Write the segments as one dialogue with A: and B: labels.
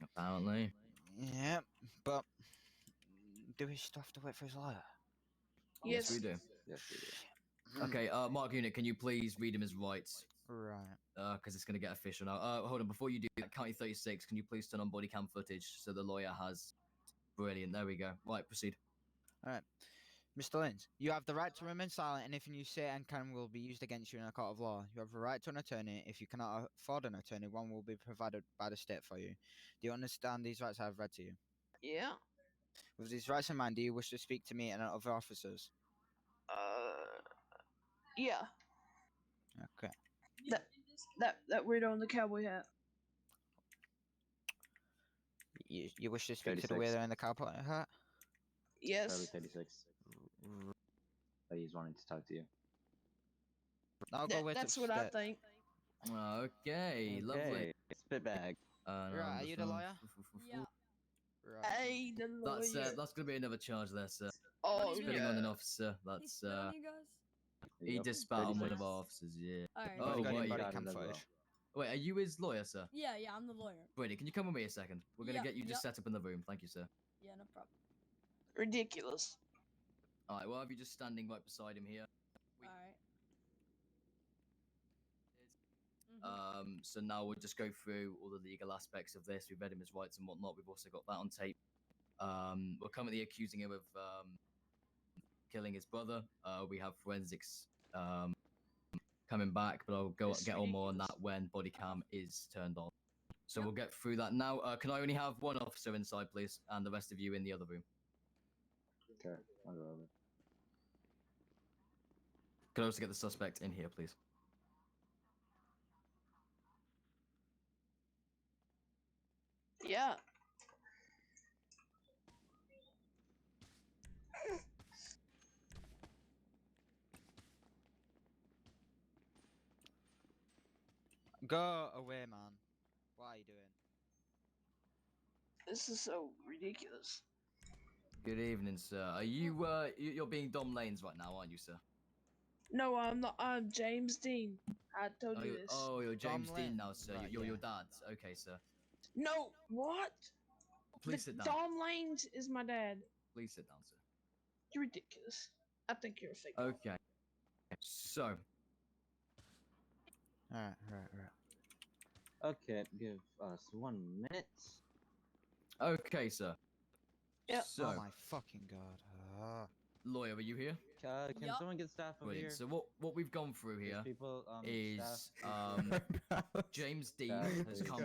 A: Apparently.
B: Yeah, but do we still have to wait for his lawyer?
A: Yes, we do.
C: Yes, we do.
A: Okay, Mark Unit, can you please read him his rights?
B: Right.
A: Because it's going to get official now. Hold on, before you do that, County 36, can you please turn on body cam footage so the lawyer has... Brilliant, there we go. Right, proceed.
B: Alright. Mr. Lynch, you have the right to remain silent. Anything you say and can will be used against you in a court of law. You have the right to an attorney. If you cannot afford an attorney, one will be provided by the state for you. Do you understand these rights I have read to you?
D: Yeah.
B: With these rights in mind, do you wish to speak to me and other officers?
D: Yeah.
B: Okay.
D: That weirdo in the cowboy hat.
B: You wish to speak to the
C: 36.
B: waiter in the cowboy hat?
C: Charlie
D: Yes.
C: 36. He's wanting to talk to you.
B: I'll go wait
D: That's what I think.
A: Okay, lovely.
C: Spit bag.
B: Right, are you the lawyer?
E: Yeah.
B: Right.
D: Hey, the lawyer.
A: That's going to be another charge there, sir.
D: Oh,
A: Spitting on an officer.
E: He's
A: That's,
E: spit on you guys?
A: he just spat on one of our officers, yeah.
E: Alright.
A: Oh,
B: Got
A: right,
B: body
A: yeah.
B: cam footage.
A: Wait, are you his lawyer, sir?
E: Yeah, I'm the lawyer.
A: Brilliant, can you come with me a second? We're going to
E: Yeah,
A: get you just
E: yep.
A: set up in the room. Thank you, sir.
E: Yeah, no problem.
D: ridiculous.
A: Alright, well, have you just standing right beside him here?
E: Alright.
A: So now we'll just go through all the legal aspects of this. We've read him his rights and whatnot. We've also got that on tape. We're currently accusing him of killing his brother. We have forensics coming back, but I'll get on more on that when body cam is turned on. So we'll get through that now. Can I only have one officer inside, please, and the rest of you in the other room?
C: Okay, I'll go over.
A: Can I also get the suspect in here, please?
D: Yeah.
B: Go away, man. What are you doing?
D: This is so ridiculous.
A: Good evening, sir. Are you, you're being Dom Lanes right now, aren't you, sir?
D: No, I'm not. I'm James Dean. I told you this.
A: Oh, you're James
B: Dom
A: Dean
B: Lane.
A: now, sir.
B: Right,
A: You're your
B: yeah.
A: dad. Okay, sir.
D: No, what?
A: Please sit down.
D: Dom Lanes is my dad.
A: Please sit down, sir.
D: You're ridiculous. I think you're a fake.
A: Okay. So,
B: Right.
C: Okay, give us 1 minute.
A: okay, sir.
D: Yep.
A: So,
B: Oh my fucking god.
A: lawyer, are you here?
C: Can
E: Yup.
C: someone get staff over
A: Brilliant.
C: here?
A: So what we've gone through
C: There's
A: here
C: people,
A: is
C: staff.
A: James Dean
C: Staff,
A: has
C: please.
A: come.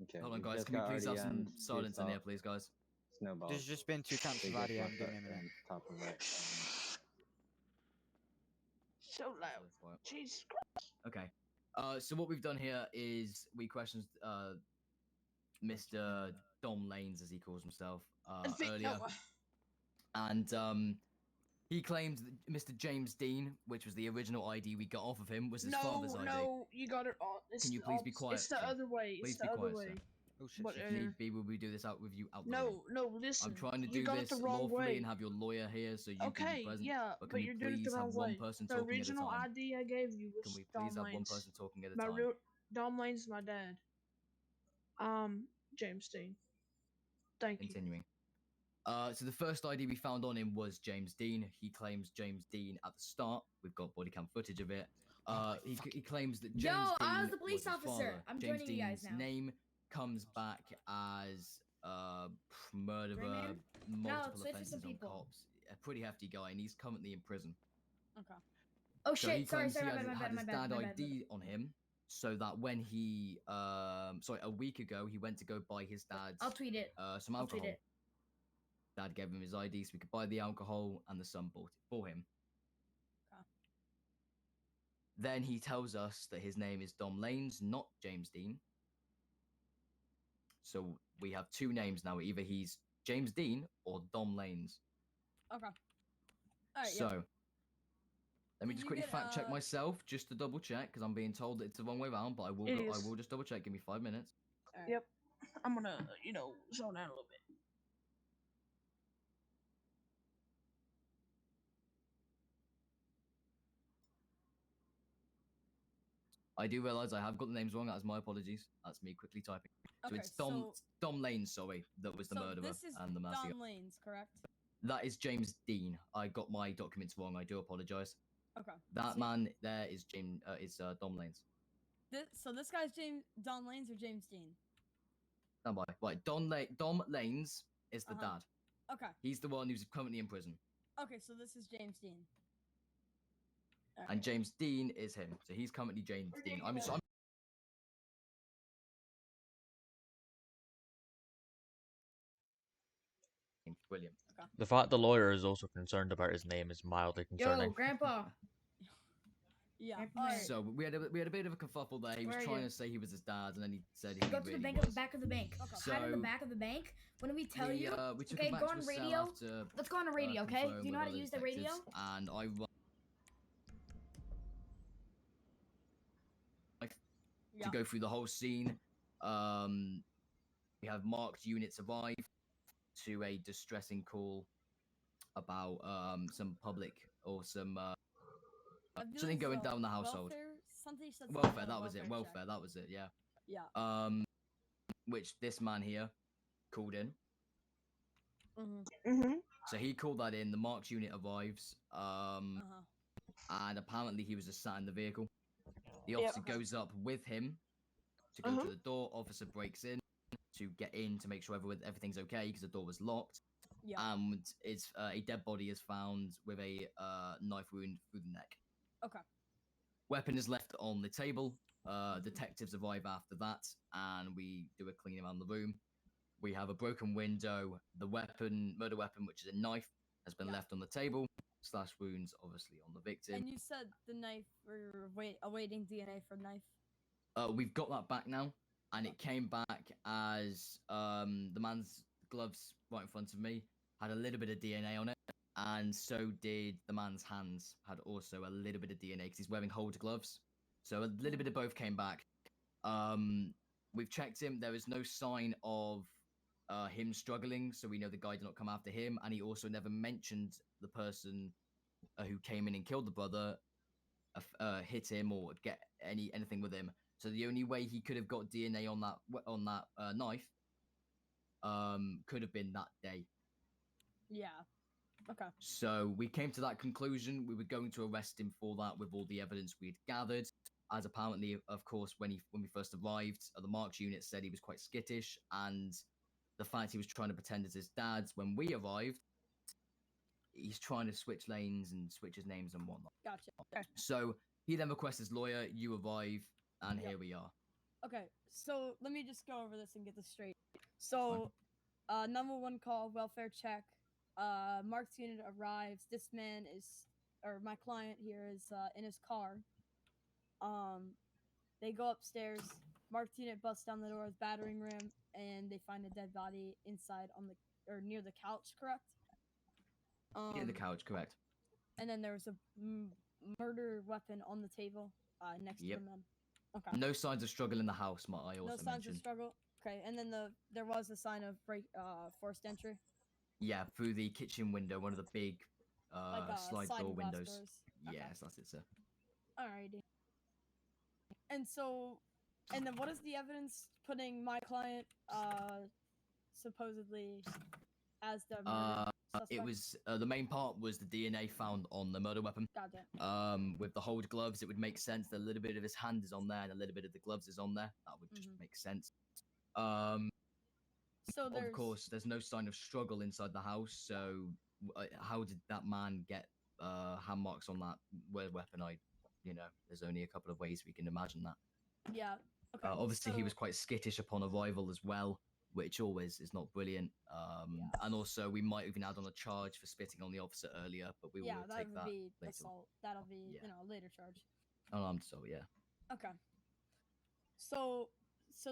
C: Okay,
A: Hold on,
C: we
A: guys.
C: just
A: Can we
C: got
A: please have some
C: RDM,
A: silence in
C: Jigsaw,
A: here, please, guys?
C: Snowball.
B: There's just been 2 camps of
C: They just
B: RDM.
C: left
B: Give me a
C: that
B: minute.
C: on top of it.
D: So loud. Jesus Christ.
A: Okay. So what we've done here is we questioned Mr. Dom Lanes, as he calls himself, earlier, and he claimed that Mr. James Dean, which was the original ID we got off of him, was his father's ID.
D: No, you got it all.
A: Can you please be quiet?
D: It's the other way.
A: Please
D: It's
A: be
D: the other
A: quiet,
D: way.
A: sir.
B: Oh shit.
D: But,
A: If need be, will we do this out with you out the room?
D: No, listen.
A: I'm trying to
D: you
A: do
D: got
A: this
D: it the wrong
A: lawfully
D: way.
A: and have your lawyer here so you can
D: Okay,
A: be present.
D: yeah,
A: but
D: but you're doing it the
A: please
D: wrong
A: have
D: way.
A: one person
D: The
A: talking
D: original
A: at a time?
D: ID I gave you was
A: Can we
D: Dom
A: please have one
D: Lane's.
A: person talking at a
D: My
A: time?
D: real Dom Lane's my dad. James Dean. Thank you.
A: Continuing. So the first ID we found on him was James Dean. He claims James Dean at the start. We've got body cam footage of it. He claims that James Dean
E: I was the police
A: his
E: officer.
A: father.
E: I'm
A: James
E: joining you guys
A: Dean's
E: now.
A: name comes back as murderer,
E: Grey Man? No,
A: multiple
E: it's for
A: offenses
E: some
A: on
E: people.
A: cops. A pretty hefty guy, and he's currently in prison.
E: Okay. Oh
A: So he
E: shit! Sorry,
A: claims he
E: my
A: had his
E: bad.
A: dad ID on him, so that when he, a week ago, he went to go buy his dad's
E: I'll tweet it.
A: some
E: I'll tweet
A: alcohol.
E: it.
A: Dad gave him his ID so he could buy the alcohol, and the son bought it for him.
E: Okay.
A: Then he tells us that his name is Dom Lanes, not James Dean. So we have 2 names now. Either he's James Dean or Dom Lanes.
E: Okay. All right.
A: So let me
E: Did
A: just
E: you
A: quickly
E: get,
A: fact check myself, just to double check, because I'm being told that it's the wrong way around. But I will,
D: It
A: I
D: is.
A: will just double check. Give me 5 minutes.
E: Right.
D: Yep. I'm gonna, zone out a little bit.
A: I do realize I have got the names wrong. That's my apologies. That's me quickly typing. So
E: Okay,
A: it's Dom Lane, sorry, that was the
E: so
A: murderer
E: this is
A: and the massacre.
E: Don Lane's, correct?
A: That is James Dean. I got my documents wrong. I do apologize.
E: Okay.
A: That
E: so,
A: man there is Dom Lane's.
E: So this guy's Don Lane's or James Dean?
A: Stand by. Right, Dom Lanes is the
E: Uh-huh.
A: dad.
E: Okay.
A: He's the one who's currently in prison.
E: Okay, so this is James Dean.
A: And
E: Alright.
A: James Dean is him. So he's currently James Dean. I'm brilliant.
F: The fact the lawyer is also concerned about his name is mildly concerning.
G: Yo, Grandpa.
E: Yeah.
G: Grandpa.
E: Alright.
A: So we had a bit of a kerfuffle there. He was
G: Where are
A: trying
G: you?
A: to say he was his dad, and then he said he
G: Go to the
A: really
G: bank
A: was.
G: at the back of the bank.
E: Okay.
G: Hide in the
A: So,
G: back of the bank. When we tell
A: we,
G: you,
A: we took
G: okay,
A: him back
G: go
A: to
G: on
A: a cell
G: radio.
A: after,
G: Let's go on the radio, okay?
A: confirm
G: Do you know
A: with
G: how to
A: other
G: use the radio?
A: detectives, And I
E: Yeah.
A: to go through the whole scene. We have marked units arrive to a distressing call about some public or some
E: I believe
A: something going
E: so.
A: down the household.
E: Welfare? Something said something
A: Welfare,
E: about
A: that was it.
E: check.
A: Welfare, that was it. Yeah.
E: Yeah.
A: Which this man here called in.
D: Mm-hmm.
A: So he called that in. The marked unit arrives.
E: Uh-huh.
A: And apparently he was just sat in the vehicle. The
D: Yep.
A: officer goes up with him to go to the door. Officer breaks in to get in to make sure everything's okay because the door was locked.
E: Yeah.
A: And it's a dead body is found with a knife wound through the neck.
E: Okay.
A: Weapon is left on the table. Detectives arrive after that, and we do a clean around the room. We have a broken window. The murder weapon, which is a knife, has been left on the table. Slash wounds, obviously, on the victim.
E: And you said the knife, or awaiting DNA for knife.
A: We've got that back now, and it came back as the man's gloves right in front of me had a little bit of DNA on it, and so did the man's hands had also a little bit of DNA because he's wearing holder gloves. So a little bit of both came back. We've checked him. There is no sign of him struggling, so we know the guy did not come after him, and he also never mentioned the person who came in and killed the brother hit him or get anything with him. So the only way he could have got DNA on that knife could have been that day.
E: Yeah. Okay.
A: So we came to that conclusion. We were going to arrest him for that with all the evidence we'd gathered. As apparently, of course, when we first arrived, the marks unit said he was quite skittish, and the fact he was trying to pretend as his dad's when we arrived, he's trying to switch lanes and switch his names and whatnot.
E: Gotcha. Okay.
A: So he then requests his lawyer. You arrive, and
E: Yep.
A: here we are.
E: Okay. So let me just go over this and get this straight. So, number one call, welfare check. Mark's unit arrives. This man or my client here is in his car. They go upstairs. Mark's unit busts down the door's battering ram, and they find a dead body inside near the couch. Correct.
A: Near the couch, correct.
E: And then there was a murder weapon on the table next to the men. Okay.
A: No signs of struggle in the house. I also
E: No signs
A: mentioned.
E: of struggle. Okay, and then there was a sign of forced entry.
A: Yeah, through the kitchen window, one of the big
E: Like
A: slide
E: sliding
A: door
E: glass
A: windows.
E: doors. Okay.
A: Yes, that's it, sir.
E: Alrighty. And then what is the evidence putting my client supposedly as the murder suspect?
A: It was the main part was the DNA found on the murder weapon.
E: Goddamn.
A: With the hold gloves, it would make sense that a little bit of his hand is on there and a little bit of the gloves is on there. That would just make sense.
E: So
A: Of course, there's no sign of struggle inside the house. So how did that man get hand marks on that weapon? There's only a couple of ways we can imagine that.
E: Yeah. Okay.
A: Obviously, he
E: so-
A: was quite skittish upon arrival as well, which always is not brilliant. And also, we might even add on a charge for spitting on the officer earlier, but we will take that
E: be
A: later.
E: assault. That'll be
A: Yeah.
E: a later charge.
A: Unarmed assault, yeah.
E: Okay. So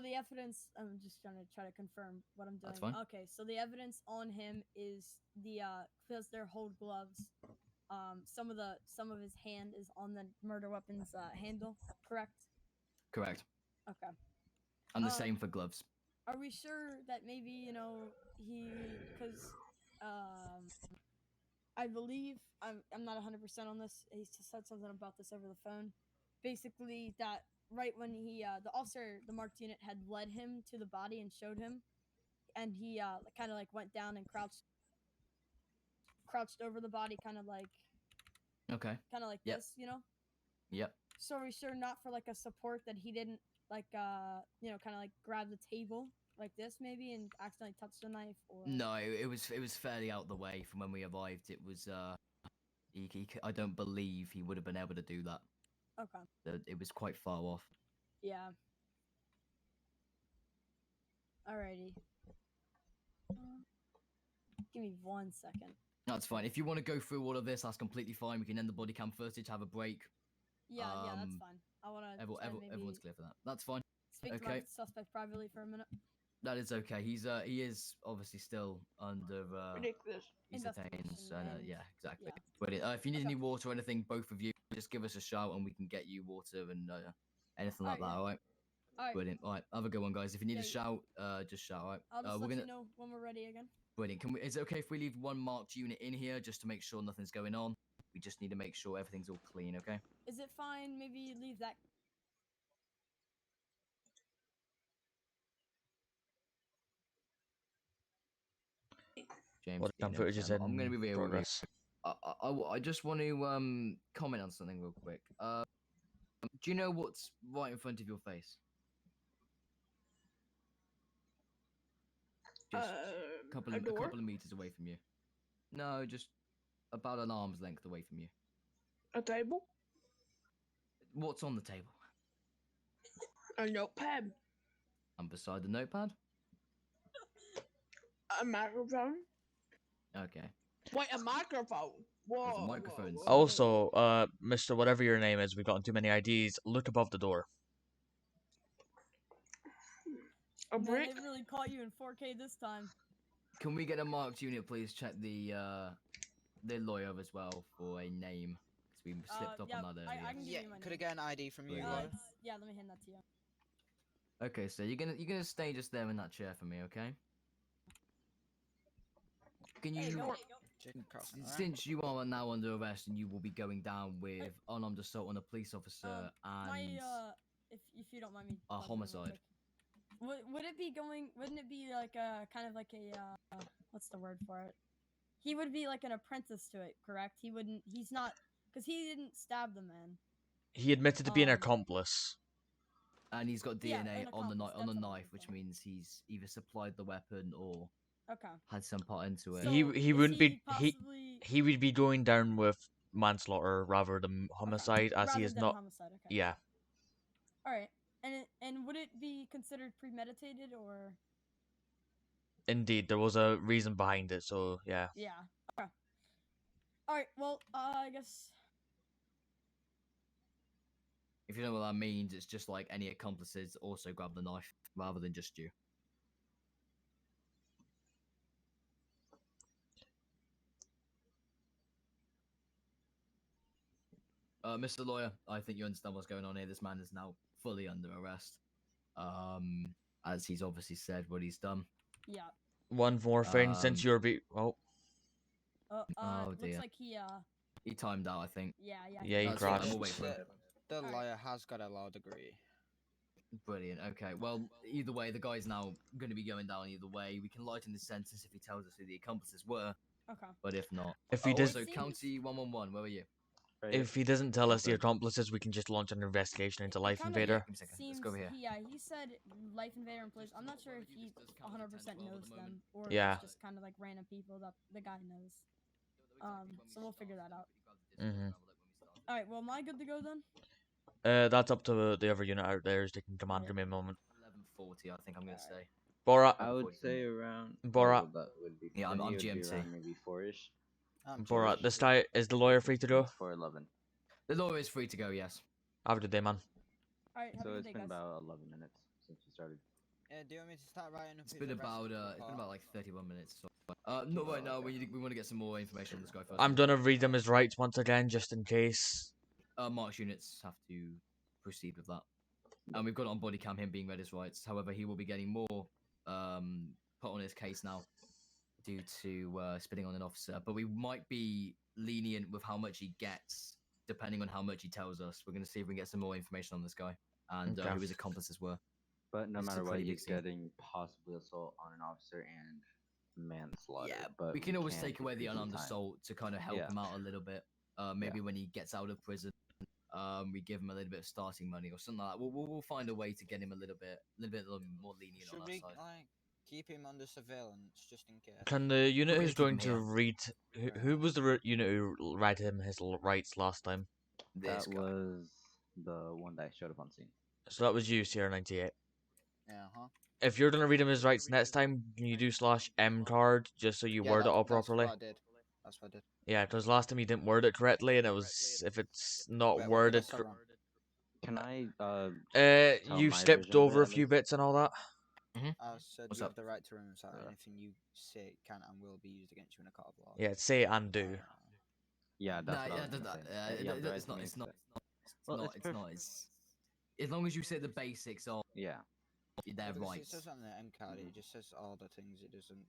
E: the evidence, I'm just trying to confirm what I'm doing.
A: That's fine.
E: Okay, so the evidence on him is because they're hold gloves. Some of his hand is on the murder weapon's handle, correct?
A: Correct.
E: Okay.
A: And the same for gloves.
E: Are we sure that maybe, because I believe, I'm not 100% on this, he said something about this over the phone, basically that right when the officer, the marked unit, had led him to the body and showed him, and he kind of like went down and crouched over the body, kind of like
A: Okay. Yep.
E: this, you know.
A: Yep.
E: So are we sure not for like a support that he didn't like kind of like grab the table like this maybe and accidentally touch the knife or
A: No, it was fairly out the way from when we arrived. It was I don't believe he would have been able to do that.
E: Okay.
A: It was quite far off.
E: Yeah. Alrighty. Give me 1 second.
A: That's fine. If you want to go through all of this, that's completely fine. We can end the body cam footage, have a break.
E: Yeah, that's fine. I want to
A: Everyone's clear for that. That's fine.
E: speak to my suspect privately for a minute.
A: That is okay. He is obviously still under
D: Ridiculous.
A: he's detained.
E: Investigation and-
A: Yeah, exactly.
E: yeah.
A: But if you need
E: Okay.
A: any water or anything, both of you, just give us a shout and we can get you water and anything like
E: Alright,
A: that.
E: yeah.
A: All right.
E: Alright.
A: Brilliant. All right. Have a good one, guys. If you need
E: Yeah,
A: a shout, just shout. All right.
E: I'll just
A: we're
E: let
A: gonna.
E: you know when we're ready again.
A: Brilliant. Is it okay if we leave one marked unit in here just to make sure nothing's going on? We just need to make sure everything's all clean. Okay.
E: Is it fine? Maybe leave that.
A: James.
F: What
A: Dean,
F: footage is
A: okay,
F: in
A: I'm gonna be real with you.
F: progress?
A: I just want to comment on something real quick. Do you know what's right in front of your face? Just a couple of meters away from you. No, just about an arm's length away from you.
D: A table?
A: What's on the table?
D: A notepad?
A: And beside the notepad?
D: A microphone?
A: Okay.
D: Wait, a microphone? Whoa.
A: There's a microphone.
D: whoa.
F: Also, Mr. Whatever your name is, we've gotten too many IDs. Look above the door.
D: A
E: Man,
D: brick?
E: they really caught you in 4K this time.
A: Can we get a marked unit, please? Check the lawyer as well for a name. Because we slipped up
E: yeah,
A: on that earlier.
E: I can give
B: Yeah,
E: you my
B: could I
E: name.
B: get an ID from you,
A: Yeah.
B: Lawyer?
E: Yeah, let me hand that to you.
A: Okay, so you're gonna stay just there in that chair for me, okay? Can
E: Hey,
A: you?
E: go.
B: Chicken crossing, alright?
A: Since you are now under arrest and you will be going down with unarmed assault on a police officer and
E: My if you don't mind me.
A: a
E: pausing real
A: homicide.
E: quick. Would it be going? Wouldn't it be like a kind of like a what's the word for it? He would be like an apprentice to it, correct? He wouldn't. He's not because he didn't stab the man.
F: He admitted to being an
E: Um,
F: accomplice.
A: And he's got
E: Yeah,
A: DNA
E: an
A: on the
E: accomplice,
A: on the
E: that's what I'm
A: knife,
E: looking
A: which
E: for.
A: means he's either supplied the weapon or
E: Okay.
A: had some part into it.
E: So,
F: he
E: is
F: wouldn't be
E: he possibly
F: he would be going down with manslaughter rather than homicide, as he
E: rather
F: is
E: than
F: not.
E: homicide? Okay.
F: Yeah,
E: All right. And would it be considered premeditated or?
F: indeed, there was a reason behind it. So yeah,
E: Yeah. Okay. All right. Well, I guess.
A: If you know what that means, it's just like any accomplices also grab the knife rather than just you. Mr. Lawyer, I think you understand what's going on here. This man is now fully under arrest. As he's obviously said what he's done.
E: Yeah.
F: one more thing. Since you're
A: Oh
E: Looks
A: dear.
E: like
A: He timed out, I think.
E: Yeah.
F: Yeah, he
A: That's fine,
F: crashed.
A: we'll wait for him.
B: The
E: Alright.
B: lawyer has got a law degree.
A: Brilliant. Okay. Well, either way, the guy's now going to be going down either way. We can lighten the sentence if he tells us who the accomplices were,
E: Okay.
A: but if not,
F: If he does,
A: also
E: Seems-
A: County 111. Where were you?
C: Right
F: if he doesn't tell us the
A: Okay.
F: accomplices, we can just launch an investigation into Life
E: Kinda,
F: Invader.
A: Give me a second. Let's
E: Seems
A: go over here.
E: he said Life Invader and police. I'm not sure if he 100% knows them or if
F: Yeah.
E: it's just kind of like random people that the guy knows. So we'll figure that out.
F: Mhm.
E: All right. Well, am I good to go then?
F: That's up to the other unit out there. Is taking command. Give me a moment.
A: 11:40. I think I'm going to say.
F: Borat,
C: I would say around.
F: Borat.
C: That would be.
A: Yeah,
C: for
A: I'm
C: me, it would be
A: GMT.
C: around maybe 4ish.
F: Borat. This guy is the lawyer free to go.
C: 4:11.
A: The lawyer is free to go. Yes.
F: Have a good day, man.
E: All right. Have
C: So
E: a good
C: it's
E: day,
C: been
E: guys.
C: about 11 minutes since we started.
B: Do you want me to start writing up
A: It's
B: his
A: been
B: arrest
A: about like 31 minutes. So. Not right now. We want to get some more information on this guy first.
F: I'm gonna read him his rights once again, just in case.
A: Mark's units have to proceed with that. And we've got it on body cam him being read his rights. However, he will be getting more put on his case now due to spitting on an officer. But we might be lenient with how much he gets, depending on how much he tells us. We're going to see if we can get some more information on this guy and
F: Okay.
A: who his accomplices were.
C: But no
A: It's a
C: matter what,
A: pretty big
C: he's
A: scene.
C: getting possibly assault on an officer and manslaughter.
A: Yeah,
C: but
A: we can always
C: can't
A: take away the
C: increase
A: unarmed
C: time.
A: assault to kind of help
C: Yeah.
A: him out a little bit. Maybe when he gets out of prison, we give him a little bit of starting money or something like that. We'll find a way to get him a little bit more lenient on
B: Should
A: that
B: we
A: side.
B: like keep him under surveillance just in case?
F: Can the unit
A: gonna
F: who's
A: keep him
F: going to
A: here.
F: read who was the unit who read him his rights last time?
A: This
C: That
A: guy.
C: was the one that showed up on scene.
F: So that was you, Sierra 98.
B: Yeah, huh?
F: If you're gonna read him his rights next time, can you do /M card just so you word it all properly?
B: That's what I did. That's what I did.
F: Yeah, because last time you didn't word it correctly, and it was if it's not
B: Wait, what did I
F: worded.
B: say wrong?
C: Can I tell
F: You
C: my
F: skipped
C: version of
F: over
C: it
F: a
C: at
F: few
C: least?
F: bits and all that.
B: I said
A: What's
B: you
A: up?
B: have the right to remain silent.
C: Yeah.
B: Anything you say can and will be used against you in a court of law.
F: Yeah, say it and do.
C: Yeah, that's what I
A: yeah,
C: was gonna say. You have the right
A: it's
C: to
A: not.
C: remain
A: It's not.
C: silent.
A: It's not. It's as long as you say the basics of
C: Yeah.
A: their
B: Because
A: rights.
B: it says on the M card, it just says all the things it doesn't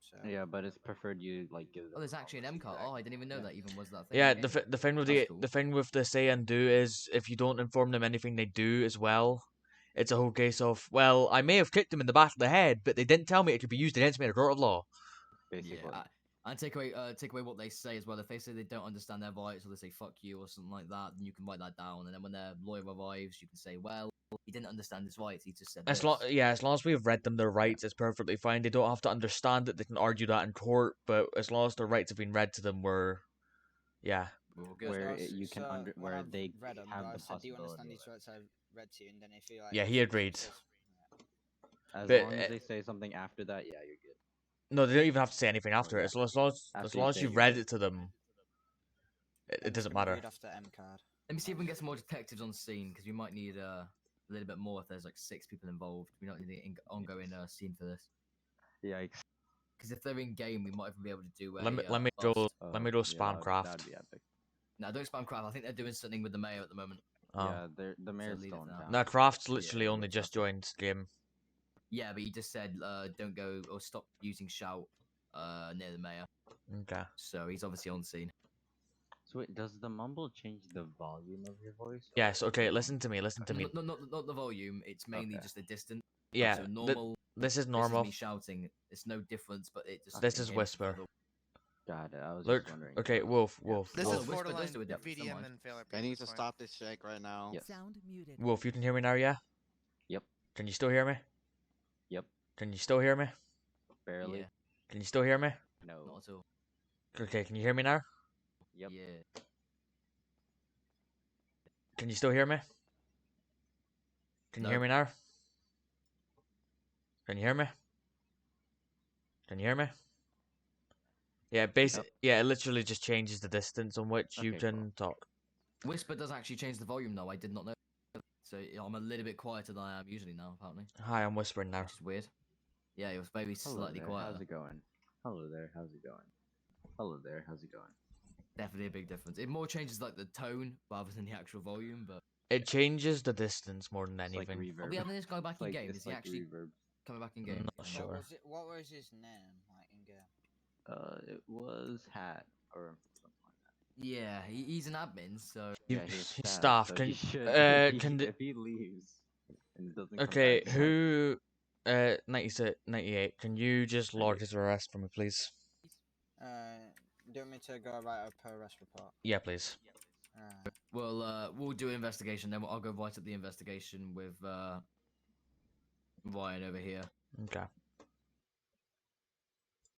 B: say.
C: Yeah, but it's preferred you like give.
A: Oh, there's actually an M card. Oh, I didn't even know that even was that thing.
F: Yeah,
A: in the game.
F: the thing with
A: That's cool.
F: the thing with the say and do is if you don't inform them anything they do as well, it's a whole case of well, I may have kicked him in the back of the head, but they didn't tell me it could be used against me in a court of law.
C: Basically.
A: Yeah, and take away what they say as well. If they say they don't understand their rights or they say fuck you or something like that, then you can write that down. And then when their lawyer arrives, you can say, well, he didn't understand his rights. He just said
F: As
A: this.
F: long as long as we've read them their rights, it's perfectly fine. They don't have to understand it. They can argue that in court, but as long as their rights have been read to them, yeah.
A: We're all good.
C: Where
B: So-
C: you can
B: so when
C: where
B: I've
C: they
B: read 'em,
C: have
B: I
C: the
B: said, do you understand
C: possibility.
B: these rights I read to you? And then if you like,
F: Yeah, he
B: if it
F: agreed.
B: says-
C: As
F: But,
C: long as they say something after that, yeah, you're good.
F: No, they don't even have to say anything after
C: yeah.
F: it. As long as
C: After you say
F: you
C: you're
F: read
C: good.
F: it to them,
B: I'm
F: it
B: just
F: doesn't
B: gonna
F: matter.
B: read off the M card.
A: Let me see if we can get some more detectives on scene because we might need a little bit more if there's like 6 people involved. We don't need an ongoing scene for this.
C: Yikes.
A: Because if they're in game, we might even be able to do a.
F: Let me
A: bust.
F: go
C: Yeah,
F: spam craft.
C: That'd be epic.
A: No, don't spam craft. I think they're doing something with the mayor at the moment.
F: Oh.
C: Yeah, the mayor's
A: leave it
C: still in
A: for now.
C: town.
F: No, Craft's
A: Yeah,
F: literally only
A: what's
F: just
A: up?
F: joined game.
A: Yeah, but he just said don't go or stop using shout near the mayor.
F: Okay.
A: So he's obviously on scene.
C: So wait, does the mumble change the volume of your voice? or
F: Yes.
C: is
F: Okay.
C: it
F: Listen to me. Listen to me.
A: Not the volume. It's mainly
C: Okay.
A: just the distance.
F: Yeah.
A: So normal.
F: This is
A: This is
F: normal.
A: me shouting. It's no difference, but it just.
F: This is
A: enhances
F: whisper.
A: the-
C: Got it. I was
F: Look.
C: just wondering.
F: Okay.
C: if it was-
F: Wolf.
C: yeah.
F: Wolf.
H: This
A: Oh,
H: is
F: Wolf.
A: Whisper does
H: borderline
A: do a difference, never
H: VDM
A: mind.
H: and failure.
I: I need to stop this shake right now.
C: Yes.
J: Sound muted.
F: Wolf. You can hear me now, yeah?
C: Yep.
F: Can you still hear me?
C: Yep.
F: Can you still hear me?
C: Barely.
A: Yeah,
F: Can you still hear me?
C: No.
A: not at all.
F: Okay. Can you hear me now?
C: Yep.
A: Yeah.
F: Can you still hear me? Can you hear
A: No.
F: me now? Can you hear me? Can you hear me? Yeah, yeah, it literally just changes the distance on which you
C: Okay,
F: can
C: cool.
F: talk.
A: Whisper does actually change the volume though. I did not know. So I'm a little bit quieter than I am usually now, apparently,
F: Hi, I'm whispering now.
A: which is weird. Yeah, it was maybe
C: Hello
A: slightly
C: there.
A: quieter.
C: How's it going? Hello there. How's it going? Hello there. How's it going?
A: Definitely a big difference. It more changes like the tone rather than the actual volume, but
F: It changes the distance more than
C: It's like
F: anything.
A: are
C: reverb.
A: we having this guy back in
C: Like,
A: game?
C: it's
A: Is he
C: like
A: actually
C: reverb.
A: coming back in game?
F: Not
B: What
F: sure.
B: was it? What was his name like in game?
C: It was Hat or something like that.
A: Yeah, he's an admin, so
F: You-
C: Yeah, he's
F: staff,
C: so
F: can-
C: he should,
F: can the-
C: if he leaves and doesn't come
F: Okay,
C: back,
F: who 96 98, can you just log his arrest for me, please?
B: Do you want me to go write up a arrest report?
F: Yeah, please.
A: we'll do an investigation. Then I'll go write up the investigation with Ryan over here.
F: Okay.